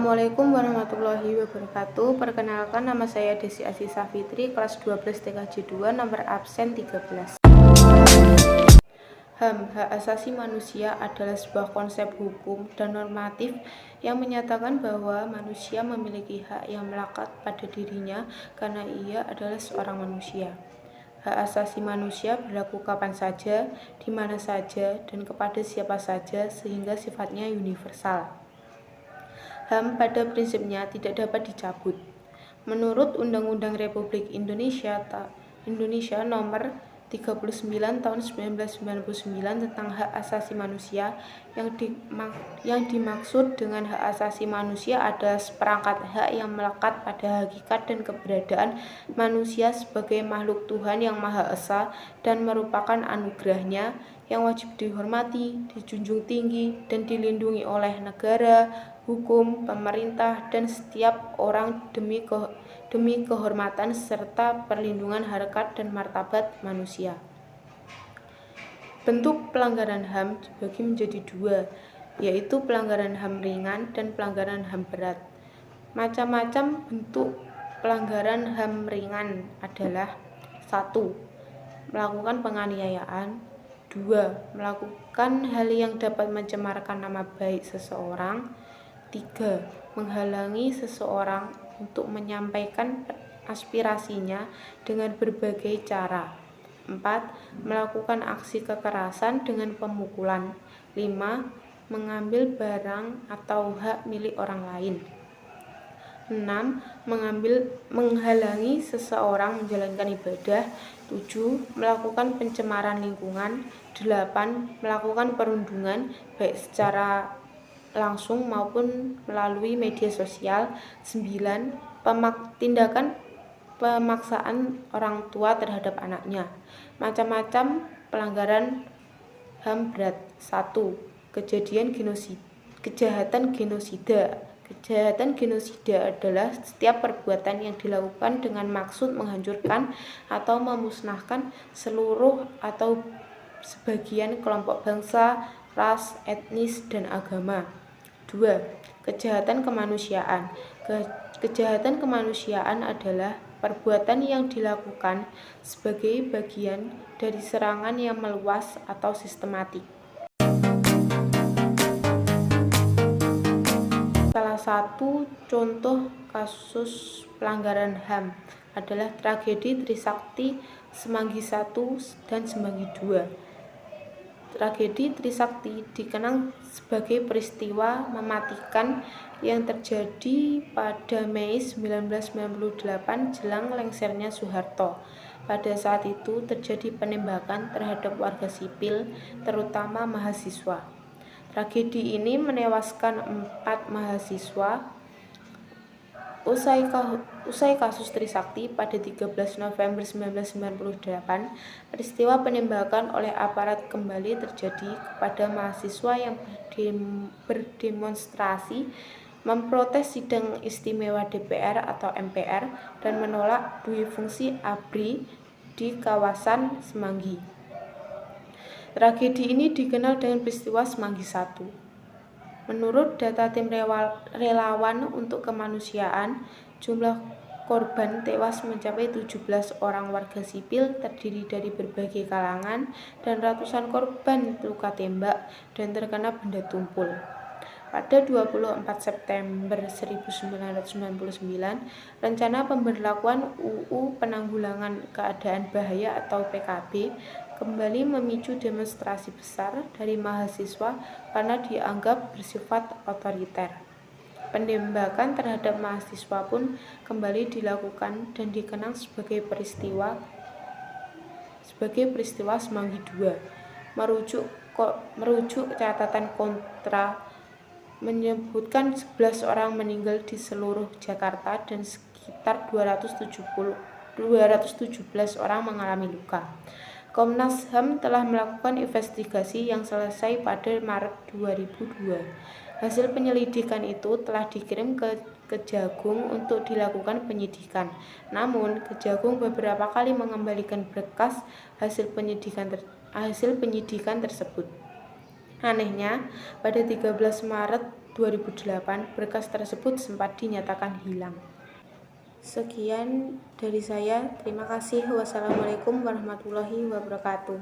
Assalamualaikum warahmatullahi wabarakatuh. Perkenalkan, nama saya Desi Asisa Fitri, kelas 12 TKJ 2, nomor absen 13. HAM, hak asasi manusia, adalah sebuah konsep hukum dan normatif yang menyatakan bahwa manusia memiliki hak yang melekat pada dirinya karena ia adalah seorang manusia. Hak asasi manusia berlaku kapan saja, di mana saja, dan kepada siapa saja, sehingga sifatnya universal. HAM pada prinsipnya tidak dapat dicabut. Menurut Undang-Undang Republik Indonesia Nomor 39 Tahun 1999 tentang Hak Asasi Manusia, yang dimaksud dengan hak asasi manusia adalah seperangkat hak yang melekat pada hakikat dan keberadaan manusia sebagai makhluk Tuhan yang Maha Esa dan merupakan anugerahnya yang wajib dihormati, dijunjung tinggi, dan dilindungi oleh negara, hukum, pemerintah, dan setiap orang demi kehormatan serta perlindungan harkat dan martabat manusia. Bentuk pelanggaran HAM dibagi menjadi dua, yaitu pelanggaran HAM ringan dan pelanggaran HAM berat. Macam-macam bentuk pelanggaran HAM ringan adalah: 1. Melakukan penganiayaan. 2. Melakukan hal yang dapat mencemarkan nama baik seseorang. 3. Menghalangi seseorang untuk menyampaikan aspirasinya dengan berbagai cara. 4. Melakukan aksi kekerasan dengan pemukulan. 5. Mengambil barang atau hak milik orang lain. 6. Menghalangi seseorang menjalankan ibadah. 7. Melakukan pencemaran lingkungan. 8. Melakukan perundungan baik secara langsung maupun melalui media sosial. 9. Tindakan pemaksaan orang tua terhadap anaknya. Macam-macam pelanggaran HAM berat. 1. Kejahatan genosida. Kejahatan genosida adalah setiap perbuatan yang dilakukan dengan maksud menghancurkan atau memusnahkan seluruh atau sebagian kelompok bangsa, ras, etnis, dan agama. 2. Kejahatan kemanusiaan. Kejahatan kemanusiaan adalah perbuatan yang dilakukan sebagai bagian dari serangan yang meluas atau sistematik. Salah satu contoh kasus pelanggaran HAM adalah tragedi Trisakti Semanggi I dan Semanggi II. Tragedi Trisakti dikenang sebagai peristiwa mematikan yang terjadi pada Mei 1998 jelang lengsernya Soeharto. Pada saat itu terjadi penembakan terhadap warga sipil, terutama mahasiswa. Tragedi ini menewaskan 4 mahasiswa. Usai kasus Trisakti pada 13 November 1998, peristiwa penembakan oleh aparat kembali terjadi kepada mahasiswa yang berdemonstrasi memprotes sidang istimewa DPR atau MPR dan menolak duifungsi ABRI di kawasan Semanggi. Tragedi ini dikenal dengan peristiwa Semanggi I. Menurut data tim relawan untuk kemanusiaan, jumlah korban tewas mencapai 17 orang warga sipil terdiri dari berbagai kalangan dan ratusan korban luka tembak dan terkena benda tumpul. Pada 24 September 1999, rencana pemberlakuan UU Penanggulangan Keadaan Bahaya atau PKB kembali memicu demonstrasi besar dari mahasiswa karena dianggap bersifat otoriter. Penembakan terhadap mahasiswa pun kembali dilakukan dan dikenang sebagai peristiwa Semanggi II. Merujuk catatan kontra menyebutkan 11 orang meninggal di seluruh Jakarta dan sekitar 217 orang mengalami luka. Komnas HAM telah melakukan investigasi yang selesai pada Maret 2002. Hasil penyelidikan itu telah dikirim ke Kejagung untuk dilakukan penyidikan. Namun, Kejagung beberapa kali mengembalikan berkas hasil penyidikan tersebut. Anehnya, pada 13 Maret 2008, berkas tersebut sempat dinyatakan hilang. Sekian dari saya. Terima kasih. Wassalamualaikum warahmatullahi wabarakatuh.